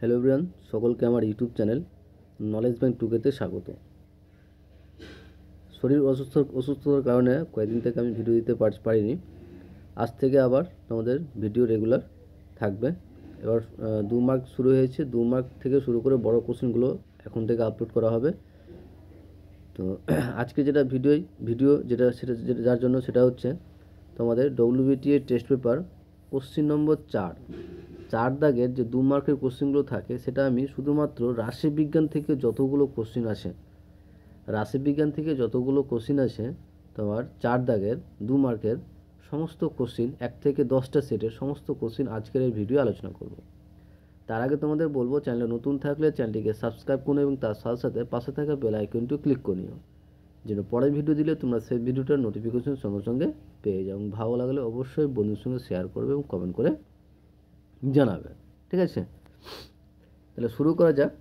Hello everyone, সকলকে আমার YouTube channel knowledge bank টুকেতে স্বাগত। শরীর অসুস্থতার কারণে কয়েকদিন থেকে আমি ভিডিও দিতে পারিনি। আজ থেকে আবার তোমাদের ভিডিও রেগুলার থাকবে। এবার 2 মার্ক শুরু হয়েছে, 2 মার্ক থেকে শুরু করে বড় কোশ্চেনগুলো এখন থেকে আপলোড করা হবে। তো আজকে যেটা সেটা যার জন্য সেটা হচ্ছে তোমাদের WBTA test paper question number 4 দাগের যে 2 মার্কের কোশ্চেনগুলো থাকে সেটা আমি শুধুমাত্র রাশিবিজ্ঞান থেকে যতগুলো কোশ্চেন আসে তোমার 4 দাগের 2 মার্কের সমস্ত কোশ্চেন 1 থেকে 10টা সেটের সমস্ত কোশ্চেন আজকের এই ভিডিও আলোচনা করব। তার আগে তোমাদের বলবো, চ্যানেলে নতুন থাকলে চ্যানেলটিকে সাবস্ক্রাইব করুন এবং তার সাথে সাথে পাশে থাকা বেল আইকনটি ক্লিক করে নিও, যেন পরের ভিডিও দিলে তোমরা সেই ভিডিওটার নোটিফিকেশন সঙ্গে সঙ্গে পেয়ে যাও। এবং ভালো লাগলে অবশ্যই বন্ধুর সঙ্গে শেয়ার করবে এবং কমেন্ট করে জানাবে, ঠিক আছে? তাহলে শুরু করা যাক।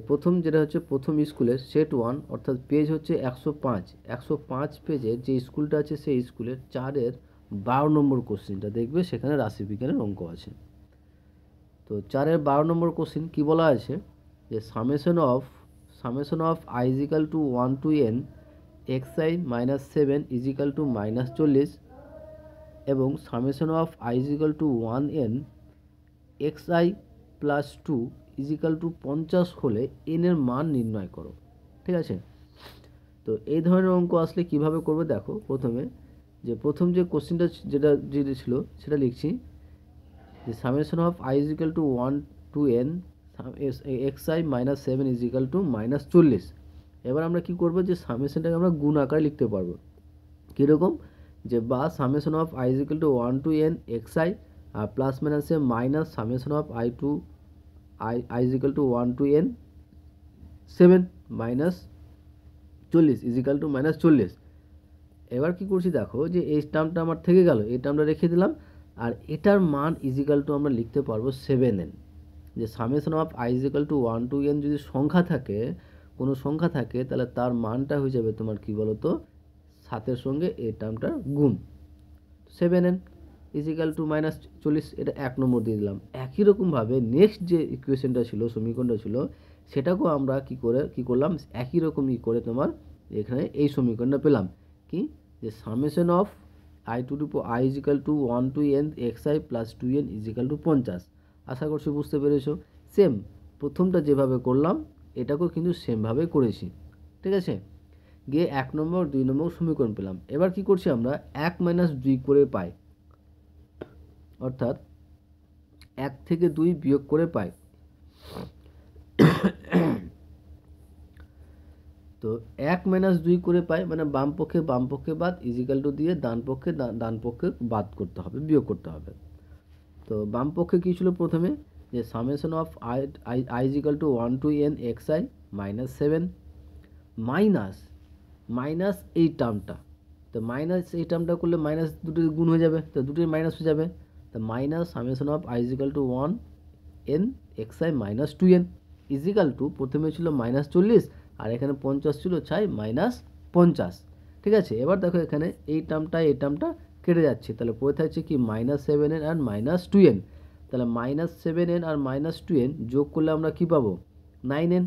প্রথম যেটা হচ্ছে প্রথম স্কুলের সেট 1 অর্থাৎ পেজ হচ্ছে 105 পেজের যে স্কুলটা আছে সেই স্কুলের 4-এর 12 নম্বর কোশ্চেনটা দেখবে, সেখানে রাশিবিজ্ঞানের অঙ্ক আছে। তো 4-এর 12 নম্বর কোশ্চেন কি বলা আছে যে summation of i is equal to 1 to n xi minus 7 is equal to minus 40 এবং summation of i is equal to 1n xi plus 2 is equal to 50 হলে n এর মান নির্ণয় করো, ঠিক আছে? তো এই ধরনের অঙ্ক আসলে কিভাবে করবে দেখো। প্রথম যে কোশ্চেনটা যেটা ছিল সেটা লিখছি যে summation of i is equal to 1 to n xi minus 7 is equal to minus 40। এবার আমরা কি করব যে সামেশনটাকে আমরা গুণ আকারে লিখতে পারবো। কীরকম যে বা summation of i is equal to 1 to n xi আর প্লাস মাইনাসে minus summation of i is equal to 1 to n 7 minus 40 is equal to minus 40। এবার কি করছি দেখো যে এই টার্মটা আমার থেকে গেল, এই টার্মটা রেখে দিলাম, আর এটার মান ইজ ইকাল টু আমরা লিখতে পারবো 7n। যে summation of i is equal to 1 to n যদি কোনো সংখ্যা থাকে তাহলে তার মানটা হয়ে যাবে তোমার কি বলতো 7-এর সঙ্গে এই টার্মটার গুণ, 7n is equal to minus 40। এটা 1 নম্বর দিয়ে দিলাম। একই রকমভাবে নেক্সট যে ইকুয়েশনটা ছিল, সমীকরণটা ছিল, সেটাকেও আমরা কি করলাম একই রকমই করে তোমার এখানে এই সমীকরণটা পেলাম কি যে summation of i is equal to 1 to n xi plus 2n is equal to 50। আশা করছি বুঝতে পেরেছো। সেম প্রথমটা যেভাবে করলাম এটাকেও কিন্তু সেমভাবে করেছি, ঠিক আছে? গিয়ে 1 নম্বর 2 নম্বর সমীকরণ পেলাম। এবার কি করছি আমরা 1 - 2 করে পাই, অর্থাৎ 1 থেকে 2 বিয়োগ করে পাই। তো 1 - 2 করে পাই মানে বাম পক্ষে বাদ ইজিক্যাল টু দিয়ে ডান পক্ষে বাদ করতে হবে, বিয়োগ করতে হবে। তো বাম পক্ষে কী ছিল প্রথমে যে summation of i is equal to 1 to n xi minus 7 minus এই টার্মটা। তো মাইনাস এই টার্মটা করলে মাইনাস দুটোর গুণ হয়ে যাবে, তো দুটোর মাইনাস হয়ে যাবে। তো minus summation of i is equal to 1 n xi minus 2n is equal to প্রথমে ছিল মাইনাস 40 আর এখানে 50 ছিল, মাইনাস 50, ঠিক আছে? এবার দেখো এখানে এই টার্মটা কেটে যাচ্ছে, তাহলে পড়ে থাকছে কি মাইনাস 7n আর মাইনাস 2n। তাহলে মাইনাস 7n আর মাইনাস 2n যোগ করলে আমরা কি পাবো 9n,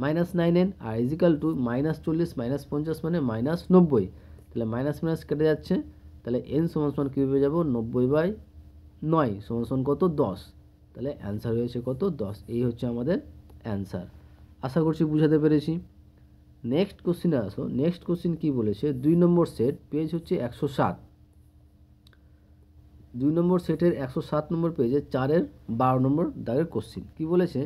মাইনাস 9n আর ইজিক্যাল টু মাইনাস 40 মাইনাস 50 মানে মাইনাস 90। তাহলে মাইনাস মাইনাস কেটে যাচ্ছে, তাহলে n সমান কী পেয়ে যাবো 90/9 সমান কত 10। তাহলে অ্যান্সার হয়েছে কত 10। এই হচ্ছে আমাদের অ্যান্সার। আশা করছি বুঝাতে পেরেছি। নেক্সট কোশ্চিনে আসো। নেক্সট কোশ্চিন কি বলেছে 2 নম্বর সেট পেজ হচ্ছে 107। 2 নম্বর সেটের 107 নম্বর পেজে 4-এর 12 নম্বর দাগের কোশ্চিন কি বলেছে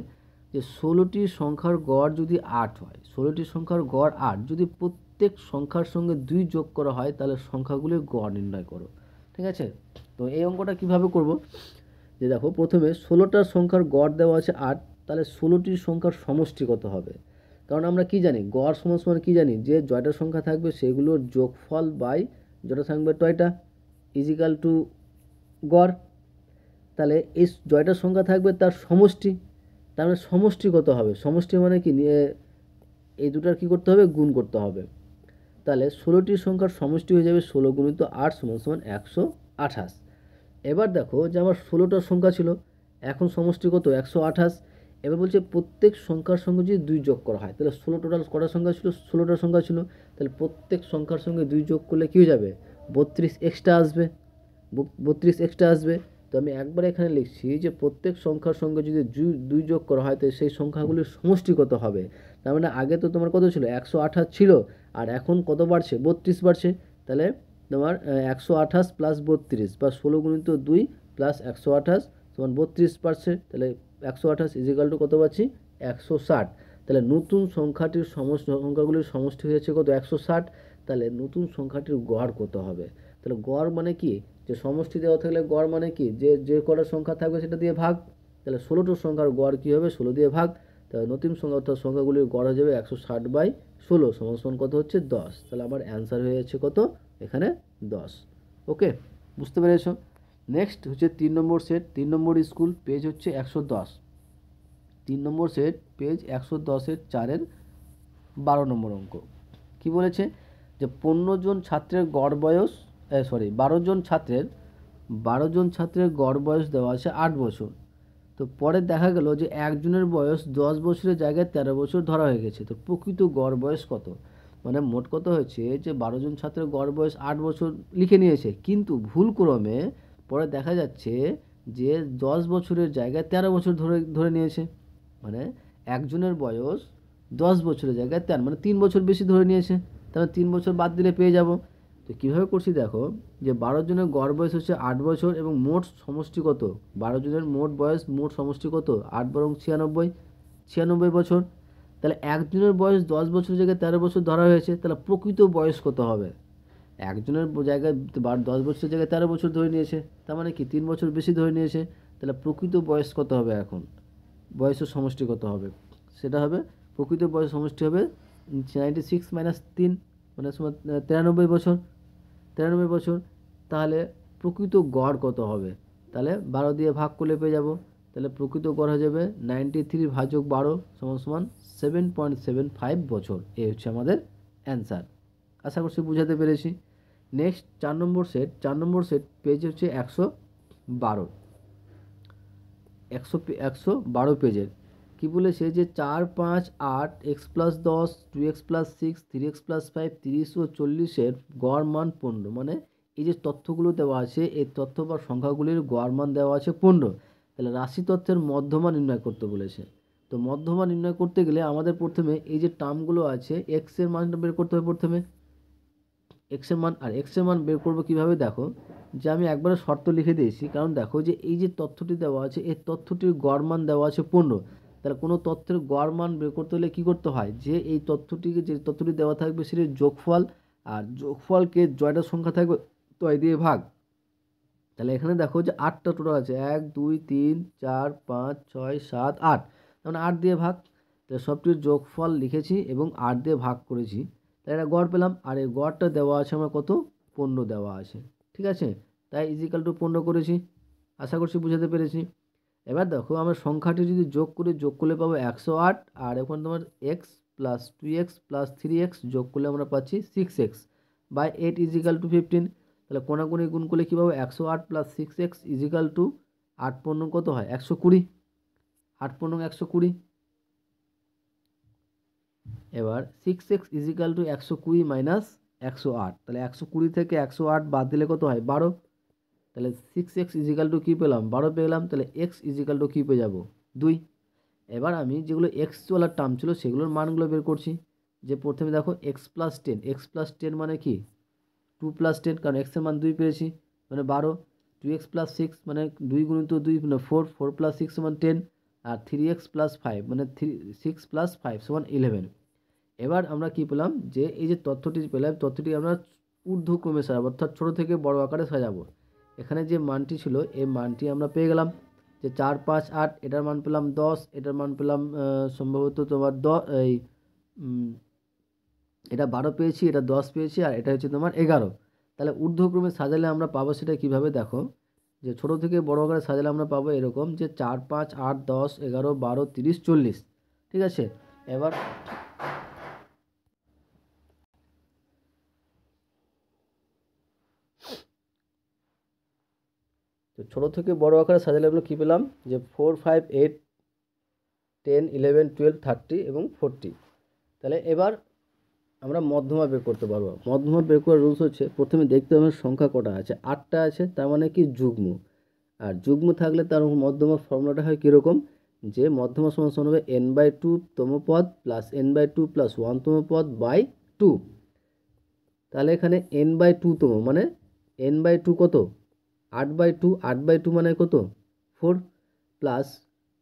যে 16টি সংখ্যার গড় যদি 8 হয়, 16টি সংখ্যার গড় 8 যদি প্রত্যেক সংখ্যার সঙ্গে 2 যোগ করা হয় তাহলে সংখ্যাগুলির গড় নির্ণয় করো, ঠিক আছে? তো এই অঙ্কটা কিভাবে করব যে দেখো প্রথমে 16টা সংখ্যার গড় দেওয়া আছে 8, তাহলে 16টি সংখ্যার সমষ্টি কত হবে? কারণ আমরা কি জানি গড় সমান কি জানি যে জয়টা সংখ্যা থাকবে সেগুলোর যোগফল বাই যেটা থাকবে টয়টা ইজিক্যাল টু গড়। তাহলে এই জয়টা সংখ্যা থাকবে তার সমষ্টি, তার মানে সমষ্টি কত হবে? সমষ্টি মানে কি এই দুটার কি করতে হবে গুণ করতে হবে। তাহলে 16টি সংখ্যার সমষ্টি হয়ে যাবে 16 × 8 = 128। এবার দেখো যে আমার 16টা সংখ্যা ছিল, এখন সমষ্টি কত 128। এবার বলছে প্রত্যেক সংখ্যার সঙ্গে যদি 2 যোগ করা হয়, তাহলে 16 টোটাল কটা সংখ্যা ছিল, 16টা সংখ্যা ছিল, তাহলে প্রত্যেক সংখ্যার সঙ্গে 2 যোগ করলে কী হয়ে যাবে, 32 এক্সট্রা আসবে, 32 এক্সট্রা আসবে। তো আমি একবার এখানে লিখছি যে প্রত্যেক সংখ্যার সঙ্গে যদি 2 যোগ করা হয় তো সেই সংখ্যাগুলির সমষ্টি কত হবে। তার মানে আগে তো তোমার কত ছিল 128 ছিল, আর এখন কত বাড়ছে 32 বাড়ছে। তাহলে তোমার 128 প্লাস 32 বা 16 গুণিত 2 প্লাস 128 সমান 32 বাড়ছে। তাহলে 128 ইজিক্যাল টু কত পাচ্ছি 160। তাহলে নতুন সংখ্যাটির সংখ্যাগুলির সমষ্টি হয়েছে কত 160। তাহলে নতুন সংখ্যাটির গড় কত হবে। তাহলে গড় মানে কি, যে সমষ্টি দেওয়া থাকলে গড় মানে কি, যে যে কটা সংখ্যা থাকবে সেটা দিয়ে ভাগ। তাহলে 16টো সংখ্যার গড় কী হবে 16 দিয়ে ভাগ। তাহলে নতুন সংখ্যা অর্থাৎ সংখ্যাগুলির গড় হয়ে যাবে 160/16 সমান কত হচ্ছে 10। তাহলে আমার অ্যান্সার হয়ে যাচ্ছে কত এখানে 10। ওকে, বুঝতে পেরেছ। নেক্সট হচ্ছে 3 নম্বর সেট, 3 নম্বর স্কুল, পেজ হচ্ছে 110। 3 নম্বর সেট পেজ 110-এর 4-এর 12 নম্বর অঙ্ক। কি বলেছে যে 15 জন ছাত্রের গড় বয়স 12 জন ছাত্রের গড় বয়স দেওয়া আছে 8 বছর। তো পরে দেখা গেল যে একজনের বয়স 10 বছরের জায়গায় 13 বছর ধরা হয়ে গেছে। তো প্রকৃত গড় বয়স কত, মানে মোট কত হয়েছে যে 12 জন ছাত্রের গড় বয়স 8 বছর লিখে নিয়েছে, কিন্তু ভুলক্রমে পরে দেখা যাচ্ছে যে 10 বছরের জায়গায় 13 বছর ধরে ধরে নিয়েছে। মানে একজনের বয়স 10 বছরের জায়গায় 13, মানে 3 বছর বেশি ধরে নিয়েছে। তাহলে 3 বছর বাদ দিলে পেয়ে যাব। তো কীভাবে করছি দেখো, যে 12 জনের গড় বয়স হচ্ছে 8 বছর এবং মোট সমষ্টি কত, 12 জনের মোট বয়স মোট সমষ্টি কত 8 বরং 96 বছর। তাহলে একজনের বয়স 10 বছরের জায়গায় 13 বছর ধরা হয়েছে, তাহলে প্রকৃত বয়স কত হবে। একজনের জায়গায় 10 বছরের জায়গায় 13 বছর ধরে নিয়েছে, তার মানে কি 3 বছর বেশি ধরে নিয়েছে। তাহলে প্রকৃত বয়স কত হবে, এখন বয়সের সমষ্টি কত হবে, সেটা হবে প্রকৃত বয়স সমষ্টি হবে 96 - 3 মানে 93 বছর। 93 বছর। তাহলে প্রকৃত গড় কত হবে, তাহলে 12 দিয়ে ভাগ করলে পেয়ে যাব। তাহলে প্রকৃত গড় হয়ে যাবে 93/12 = 7.75 বছর। এই হচ্ছে আমাদের অ্যান্সার। আশা করছি বুঝাতে পেরেছি। নেক্সট 4 নম্বর সেট, 4 নম্বর সেট পেজ হচ্ছে 112, 112 পেজের। কি বলেছে যে 4, 5, 8, x+10, 2x+6, 3x+5, 30 ও 40-এর গড় মান 15। মানে এই যে তথ্যগুলো দেওয়া আছে, এই তথ্য বা সংখ্যাগুলির গড় মান দেওয়া আছে 15। তাহলে রাশি তথ্যের মধ্যমান নির্ণয় করতে বলেছে। তো মধ্যমান নির্ণয় করতে গেলে আমাদের প্রথমে এই যে টার্মগুলো আছে x এর মানটা বের করতে হবে প্রথমে, x এর মান। আর x এর মান বের করবো কিভাবে, দেখো যে আমি একবারে শর্ত লিখে দিয়েছি, কারণ দেখো যে এই যে তথ্যটি দেওয়া আছে এই তথ্যটির গড় মান দেওয়া আছে 15। তাহলে কোনো তথ্যের গড় মান বের করতে হলে কী করতে হয়, যে এই তথ্যটিকে যে তথ্যটি দেওয়া থাকবে সেটির যোগফল, আর যোগফলকে জয়টা সংখ্যা থাকবে তয় দিয়ে ভাগ। তাহলে এখানে দেখো যে 8টা টোটাল আছে, 1, 2, 3, 4, 5, 6, 7, 8, মানে 8 দিয়ে ভাগ। তাহলে সবটির যোগফল লিখেছি এবং 8 দিয়ে ভাগ করেছি, তাই এটা গড় পেলাম। আর এই গড়টা দেওয়া আছে আমার কত 15 দেওয়া আছে, ঠিক আছে। তাই ইজিক্যাল টু 15 করেছি। আশা করছি বুঝাতে পেরেছি। এবার দেখো আমরা সংখ্যাটি যদি যোগ করলে পাবো 108। আর এখন তোমার x plus 2x plus 3x যোগ করলে আমরা পাচ্ছি 6x/8 ইজিক্যাল টু 15। তাহলে কোনাকুনি গুণ করলে কী পাবো 108 প্লাস 6x ইজিক্যাল টু 8×15 কত হয় 120, 8×15 120। এবার 6x ইজিক্যাল টু 120 মাইনাস 108। তাহলে 120 থেকে 108 বাদ দিলে কত হয় 12। তাহলে 6x ইজিক্যাল টু কী পেলাম 12 পেলাম। তাহলে x ইজিক্যাল টু কী পেয়ে যাবো 2। এবার আমি যেগুলো এক্স ওয়ালার টার্ম ছিল সেগুলোর মানগুলো বের করছি। যে প্রথমে দেখো x+10 মানে কি 2+10, কারণ x এর মান 2 পেয়েছি মানে 12। 2x+6 মানে 2 × 2 মানে 4, 4+6 = 10। আর 3x+5 মানে 6+5 = 11। এবার আমরা কি পেলাম, যে এই যে তথ্যটি পেলাম তথ্যটি আমরা ঊর্ধ্বক্রমে সাজাবো, অর্থাৎ ছোটো থেকে বড় আকারে সাজাবো। এখানে যে মানটি ছিল এই মানটি আমরা পেয়ে গেলাম যে 4, 5, 8, এটার মান পেলাম 10, এটার মান পেলাম সম্ভবত তোমার এটা 12 পেয়েছি, এটা 10 পেয়েছি, আর এটা হচ্ছে তোমার 11। তাহলে ঊর্ধ্বক্রমে সাজালে আমরা পাবো সেটা কিভাবে, দেখো যে ছোট থেকে বড় আকারে সাজালে আমরা পাবো এরকম যে 4, 5, 8, 10, 11, 12, 30, 40, ঠিক আছে। এবার তো ছোটো থেকে বড় আকারে সাজালে আমরা কী পেলাম যে 4, 5, 8, 10, 11, 12, 30 এবং 40। তাহলে এবার আমরা মধ্যমা বের করতে পারবো। মধ্যমা বের করার রুলস হচ্ছে প্রথমে দেখতে হবে সংখ্যা কটা আছে, 8টা আছে, তার মানে কি যুগ্ম। আর যুগ্ম থাকলে তার মধ্যমার ফর্মুলাটা হয় কীরকম, যে মধ্যমা সমান সমান হবে n/2 তম পদ প্লাস n/2 প্লাস 1 তম পদ বাই 2। তাহলে এখানে n/2 তম মানে n/2 কত, 8/2, 8/2 মানে কত 4, প্লাস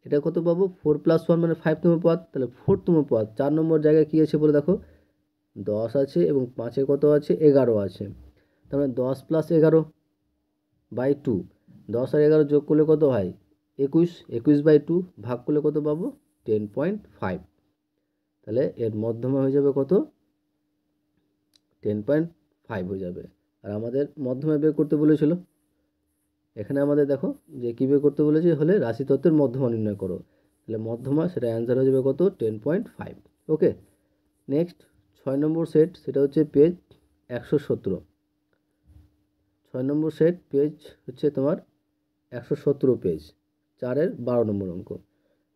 এটা কত পাবো 4 + 1 মানে 5 তম পদ। তাহলে 4 তম পদ 4 নম্বর জায়গায় কী আছে বলে দেখো, 10 আছে এবং 5-এ কত আছে 11 আছে। তার মানে 10 + 11/2, 10 আর 11 যোগ করলে কত হয় 21, 21/2 ভাগ করলে কত পাবো 10.5। তাহলে এর মধ্যমা হয়ে যাবে কত 10.5 হয়ে যাবে। আর আমাদের মধ্যমা বের করতে বলেছিল, এখানে আমাদের দেখো যে কী বের করতে বলেছে হলে রাশিতত্ত্বের মধ্যমা নির্ণয় করো। তাহলে মধ্যমা সেটা অ্যান্সার হয়ে যাবে কত 10.5। ওকে, নেক্সট 6 নম্বর সেট, সেটা হচ্ছে পেজ 117। 6 নম্বর সেট পেজ হচ্ছে তোমার 117 পেজ, 4-এর 12 নম্বর অঙ্ক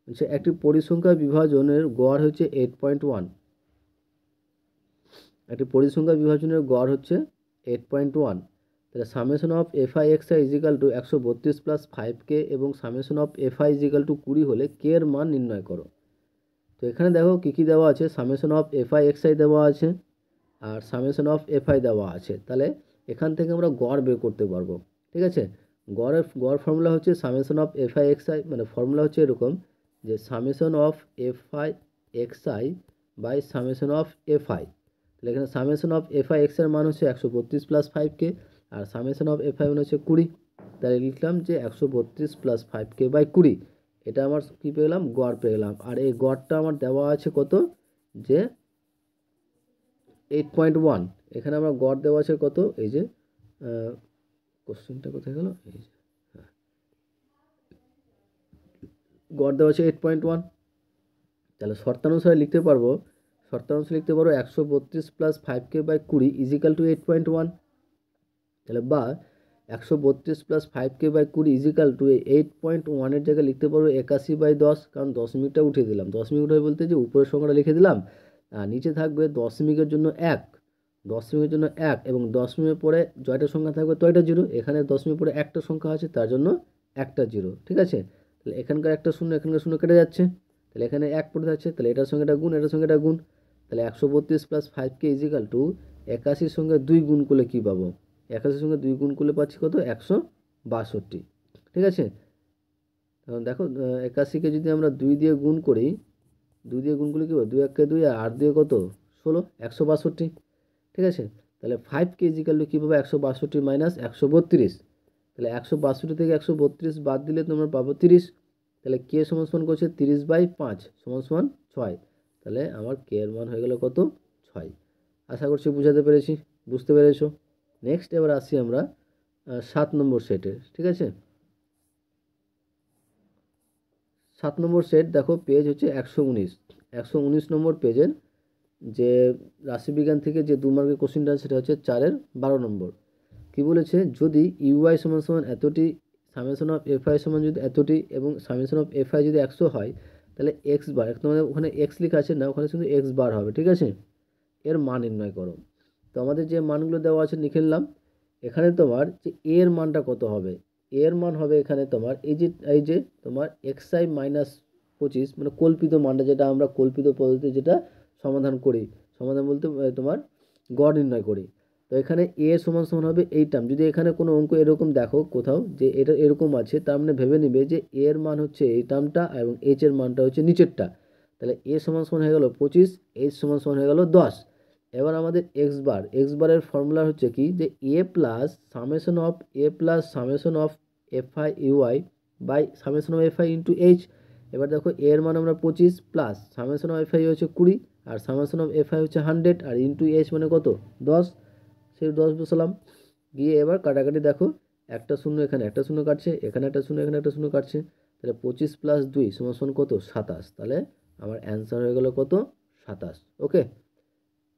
হচ্ছে একটি পরিসংখ্যা বিভাজনের গড় হচ্ছে 8.1। একটি পরিসংখ্যা বিভাজনের গড় হচ্ছে 8.1। তাহলে summation of fi xi equal to 132 plus 5k এবং summation of fi equal to 20 হলে কে এর মান নির্ণয় করো। তো এখানে দেখো কী কী দেওয়া আছে, সামেশন অফ fi xi দেওয়া আছে আর সামেশন অফ fi দেওয়া আছে। তাহলে এখান থেকে আমরা গড় বের করতে পারবো। ঠিক আছে, গড় ফর্মুলা হচ্ছে সামেশন অফ fi xi, মানে ফর্মুলা হচ্ছে এরকম যে summation of fi xi by summation of fi। তাহলে এখানে সামেশন অফ fi x এর মান হচ্ছে 132 প্লাস 5k আর সামেশন অফ fi মানে হচ্ছে 20। তাহলে লিখলাম যে 132 প্লাস 5k বাই 20। এটা আমার কী পেলাম, গড় পেলাম। আর এই গড়টা আমার দেওয়া আছে কত, যে 8.1। এখানে আমার গড় দেওয়া আছে কত, এই যে কোশ্চেনটা কোথায় গেল, এই যে গড় দেওয়া আছে 8.1। তাহলে শর্তানুসারে লিখতে পারবো, 132 plus 5k by 20 equal two 8.1। তাহলে বা 132 plus 5k by 20 equal to 8.1-এর জায়গায় লিখতে পারবো 81/10, কারণ দশমিকটা উঠিয়ে দিলাম। দশমিক উঠে বলতে যে উপরের সংখ্যাটা লিখে দিলাম আর নিচে থাকবে দশমিকের জন্য 1, দশমিকের জন্য 1 এবং দশমিকের পরে জয়টা সংখ্যা থাকবে তয়টা 0। এখানে দশমিকের পরে একটা সংখ্যা আছে তার জন্য একটা 0। ঠিক আছে, তাহলে এখানকার একটা শূন্য এখানকার শূন্য কেটে যাচ্ছে, তাহলে এখানে 1 পড়ে থাকছে, তাহলে এটার সঙ্গে এটা গুণ, এটার সঙ্গে এটা গুণ। তাহলে 132 প্লাস 5k ইজিক্যাল টু 81-র সঙ্গে 2 গুণ করলে কী পাবো, 81-র সঙ্গে 2 গুণ করলে পাচ্ছি কত 162। ঠিক আছে, তখন দেখো 81কে যদি আমরা 2 দিয়ে গুণ করি, 2 দিয়ে গুণ করলে কী হবে 2 1 2 আর 8 দিয়ে কত 16, 162। ঠিক আছে, তাহলে 5k ইজিক্যাল টু কী পাবো 162 মাইনাস 132। তাহলে 162 থেকে 132 বাদ দিলে তোমরা পাবো 30। তাহলে কে সমান করছে 30/5 সমান 6। তাহলে আমার কে এর মান হয়ে গেল কত 6। আশা করছি বুঝতে পেরেছো। নেক্সট এবার আসি আমরা 7 নম্বর সেটে। ঠিক আছে, 7 নম্বর সেট দেখো পেজ হচ্ছে 119 নম্বর পেজের যে রাশিবিজ্ঞান থেকে যে 2 মার্কের কোশ্চেনটা সেটা হচ্ছে 4-এর 12 নম্বর। কি বলেছে, যদি ইউআই সমান এতটি, সামেশন অফ fi সমান যদি এতটি এবং সামেশন অফ fi যদি 100 হয়, তাহলে এক্স বার, তোমাদের ওখানে এক্স লেখা আছে না, ওখানে শুধু এক্স বার হবে। ঠিক আছে, এর মান নির্ণয় করো। তো আমাদের যে মানগুলো দেওয়া আছে লিখে নিলাম। এখানে তোমার যে এর মানটা কত হবে, এর মান হবে এখানে তোমার এই যে তোমার xi মাইনাস 25, মানে কল্পিত মানটা, যেটা আমরা কল্পিত পদ্ধতিতে যেটা সমাধান করি, সমাধান বলতে তোমার গড় নির্ণয় করি। তো এখানে এ সমান হবে এই টার্ম। যদি এখানে কোনো অঙ্ক এরকম দেখো কোথাও যে এটা এরকম আছে, তার মানে ভেবে নিবে যে এর মান হচ্ছে এই টার্মটা এবং এইচ এর মানটা হচ্ছে নিচেরটা। তাহলে এ সমান হয়ে গেল 25, এইচ সমান হয়ে গেল 10। এবার আমাদের এক্স বারের ফর্মুলা হচ্ছে কি, যে A plus summation of fi U I by summation of fi into H. এবার দেখো এর মান আমরা 25 প্লাস সামেশন অফ fi হচ্ছে 20 আর সামেশন অফ fi হচ্ছে 100 আর ইন্টু এইচ মানে কত 10। সেই 10 বসালাম, গিয়ে এবার কাটাকাটি দেখো একটা শূন্য এখানে একটা শূন্য কাটছে, এখানে একটা শূন্য এখানে একটা শূন্য কাটছে। তাহলে 25 প্লাস 2 সমান কত 27। তাহলে আমার অ্যান্সার হয়ে গেল কত 27। ওকে,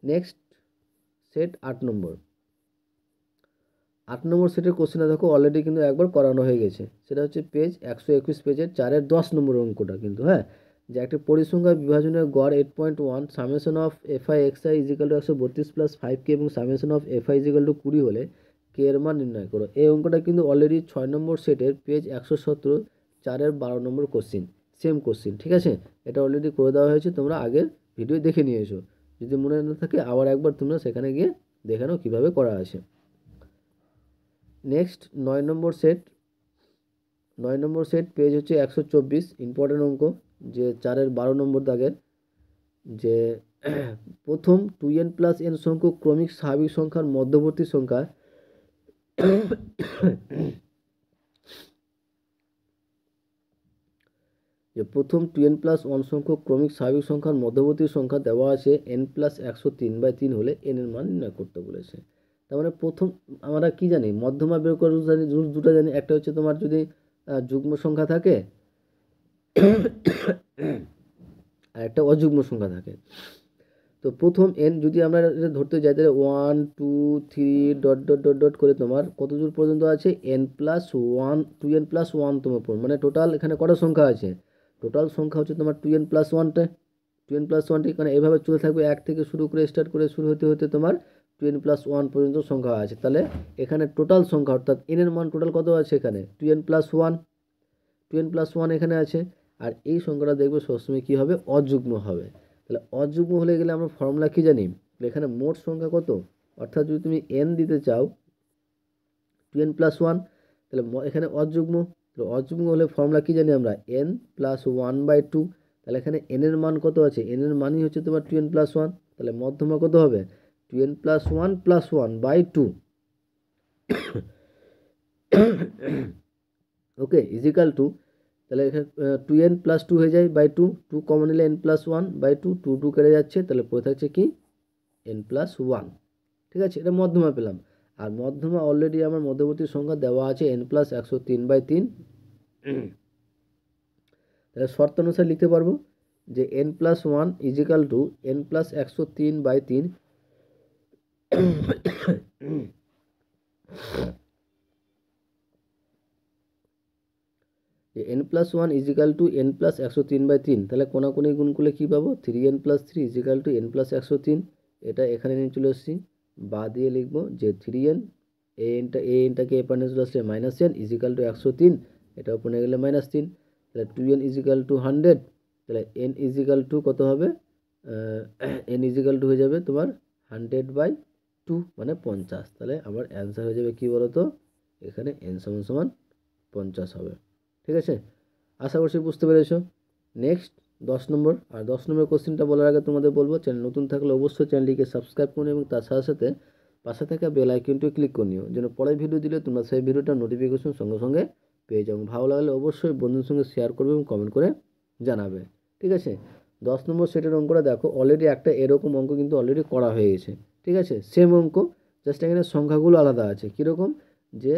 নেক্সট সেট 8 নম্বর। 8 নম্বর সেটের কোশ্চেনটা দেখো অলরেডি কিন্তু একবার করানো হয়ে গেছে, সেটা হচ্ছে পেজ 121 পেজের 4-এর 10 নম্বর অঙ্কটা কিন্তু, হ্যাঁ, যে একটা পরিসংখ্যা বিভাজনের গড় 8.1 summation of FI XI equal to 132 plus 5k এবং summation of FI equal to 20 হলে কে এর মান নির্ণয় করো। এই অঙ্কটা কিন্তু অলরেডি 6 নম্বর সেটের পেজ 117 4-এর 12 নম্বর কোশ্চিন, সেম কোশ্চিন, ঠিক আছে। এটা অলরেডি করে দেওয়া হয়েছে, তোমরা আগের ভিডিও দেখে নিয়েছো, যদি মনে না থাকে আবার একবার তোমরা সেখানে গিয়ে দেখে নাও কীভাবে করা আছে। নেক্সট 9 নম্বর সেট পেজ হচ্ছে 124, ইম্পর্টেন্ট অঙ্ক, যে 4-এর 12 নম্বর দাগের, যে প্রথম 2n প্লাস n সংখ্যক ক্রমিক স্বাভাবিক সংখ্যার মধ্যবর্তী সংখ্যা যে প্রথম 2n প্লাস 1 সংখ্যক ক্রমিক স্বাভাবিক সংখ্যার মধ্যবর্তী সংখ্যা দেওয়া আছে n প্লাস 103/3 হলে n এর মান নির্ণয় করতে বলেছে। তার মানে প্রথম আমরা কি জানি, মধ্যমা বের করার রুল দুটো জানি, একটা হচ্ছে তোমার যদি যুগ্ম সংখ্যা থাকে আর একটা অযুগ্ম সংখ্যা থাকে। তো প্রথম n যদি আমরা এটা ধরতে যাই তাহলে 1 2 3 ডট ডট ডট ডট করে তোমার কত দূর পর্যন্ত আছে n প্লাস 1 2n প্লাস 1 তোমার, মানে টোটাল এখানে কটা সংখ্যা আছে, টোটাল সংখ্যা হচ্ছে তোমার 2n প্লাস 1টা, 2n প্লাস 1টা এখানে এভাবে চলে থাকবে, 1 থেকে শুরু করে স্টার্ট করে শুরু হতে হতে তোমার 2n প্লাস 1 পর্যন্ত সংখ্যা আছে। তাহলে এখানে টোটাল সংখ্যা অর্থাৎ n এর মান টোটাল কত আছে এখানে 2n প্লাস 1 এখানে আছে। আর এই সংখ্যাটা দেখবে সবসময় কী হবে, অযুগ্ম হবে। তাহলে অযুগ্ম হলে গেলে আমরা ফর্মুলা কী জানি, এখানে মোট সংখ্যা কত, অর্থাৎ যদি তুমি n দিতে চাও 2n প্লাস 1, তাহলে এখানে অযুগ্ম, তাহলে অযুগ্ম হলে ফর্মুলা কী জানি আমরা n প্লাস 1/2, তাহলে এখানে n এর মান কত আছে, n এর মানই হচ্ছে তোমার 2n প্লাস 1, তাহলে মধ্যমা কত হবে 2n প্লাস 1 প্লাস 1/2 ওকে ইজিক্যাল টু, তাহলে এখানে 2n প্লাস 2 হয়ে যায় বাই 2 কমন নিলে n প্লাস 1/2, 2 কেটে যাচ্ছে, তাহলে পড়ে থাকছে কি n প্লাস 1, ঠিক আছে। এটা মধ্যমা পেলাম, আর মধ্যমা অলরেডি আমার মধ্যবর্তী সংখ্যা দেওয়া আছে n প্লাস 103/3, তাহলে শর্ত অনুসারে লিখতে পারবো যে n plus 1 equal to n plus 103/3 n plus 1 equal to n plus 103/3, তাহলে কোনাকুনি গুণ করলে কী পাবো 3n plus 3 equal to n plus 103, এটা এখানে নিয়ে চলে এসেছি, বা দিয়ে লিখবো যে 3n এনটাকে এ পাশে চলে আসলে মাইনাস n ইজিক্যাল টু 103, এটা উপরে গেলে -3, তাহলে 2n ইজিক্যাল টু 100, তাহলে n ইজিক্যাল টু কত হবে, n ইজিক্যাল টু হয়ে যাবে তোমার 100/2 মানে 50, তাহলে আমার অ্যান্সার হয়ে যাবে কী বলো তো, এখানে n সমান 50 হবে, ঠিক আছে। আশা করছি বুঝতে পেরেছো। নেক্সট 10 নম্বর, আর 10 নম্বর কোশ্চেনটা বলার আগে তোমাদের বলবো চ্যানেল নতুন থাকলে অবশ্যই চ্যানেলটিকে সাবস্ক্রাইব করুন এবং তার সাথে সাথে পাশে থাকা বেল আইকনটি ক্লিক করে নিও, যেন পরের ভিডিও দিলে তোমরা সেই ভিডিওটা নোটিফিকেশন সঙ্গে সঙ্গে পেয়ে যাও। ভালো লাগলে অবশ্যই বন্ধুদের সঙ্গে শেয়ার করবে এবং কমেন্ট করে জানাবে, ঠিক আছে। 10 নম্বর সেটের অঙ্কটা দেখো অলরেডি একটা এরকম অঙ্ক কিন্তু অলরেডি করা হয়ে গেছে, ঠিক আছে, সেম অঙ্ক, জাস্ট এখানে সংখ্যাগুলো আলাদা আছে। কীরকম, যে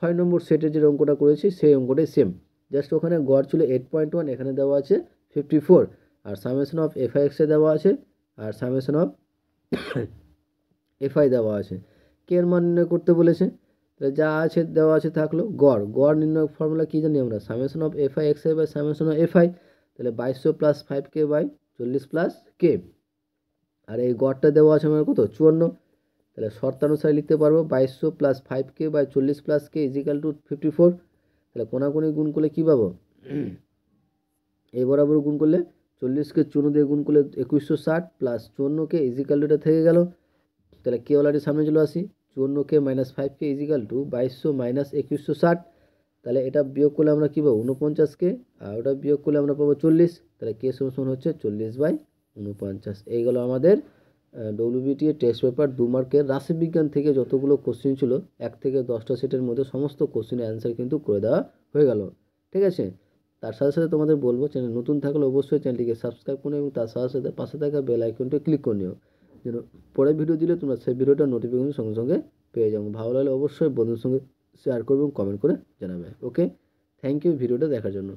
6 নম্বর সেটের যে অঙ্কটা করেছি সেই অঙ্কটাই সেম, জাস্ট ওখানে গড় ছিল 8.1, এখানে দেওয়া আছে 54, আর সামেশন অফ এফআই এক্সে দেওয়া আছে, আর সামেশন অফ এফআই দেওয়া আছে। কে এর মান নির্ণয় করতে বলেছে, তাহলে যা আছে দেওয়া আছে থাকলো, গড় নির্ণয় ফর্মুলা কী জানি আমরা, summation of FI XI by summation of FI, তাহলে 2200 plus 5k by 40 plus K, আর এই গড়টা দেওয়া আছে আমার কত 54, তাহলে শর্তানুসারে লিখতে পারবো 2200 plus 5k by 40 plus K equal to 54, তাহলে কোনাকুনি গুণ করলে কী পাবো, এই বরাবর গুণ করলে 40কে 54 দিয়ে গুণ করলে 2160 প্লাস 54কে ইজিক্যাল টু এটা থেকে গেল, তাহলে কে ওলাটি সামনে চলে আসি, 54k minus 5k is equal two 2200 minus 2160, তাহলে এটা বিয়োগ করলে আমরা কী পাবো 49কে, আর ওটা বিয়োগ করলে আমরা পাবো 40, তাহলে কে সমান হচ্ছে 40/49। এই গেল আমাদের WBTA টেস্ট পেপার 2 মার্কের রাশিবিজ্ঞান থেকে যতগুলো কোশ্চেন ছিল 1 থেকে 10টা সেটের মধ্যে সমস্ত কোশ্চেনের অ্যান্সার কিন্তু করে দেওয়া হয়ে গেল, ঠিক আছে। তার সাথে সাথে তোমাদের বলবো চ্যানেল নতুন থাকলে অবশ্যই চ্যানেলটিকে সাবস্ক্রাইব করো এবং তার সাথে সাথে পাশে থাকা বেল আইকনটি ক্লিক করে নিও, যেন পরে ভিডিও দিলে তোমরা সেই ভিডিওটা নোটিফিকেশন সঙ্গে সঙ্গে পেয়ে যাবো। ভালো লাগলে অবশ্যই বন্ধুদের সঙ্গে শেয়ার করবে এবং কমেন্ট করে জানাবে। ওকে, থ্যাংক ইউ ভিডিওটা দেখার জন্য।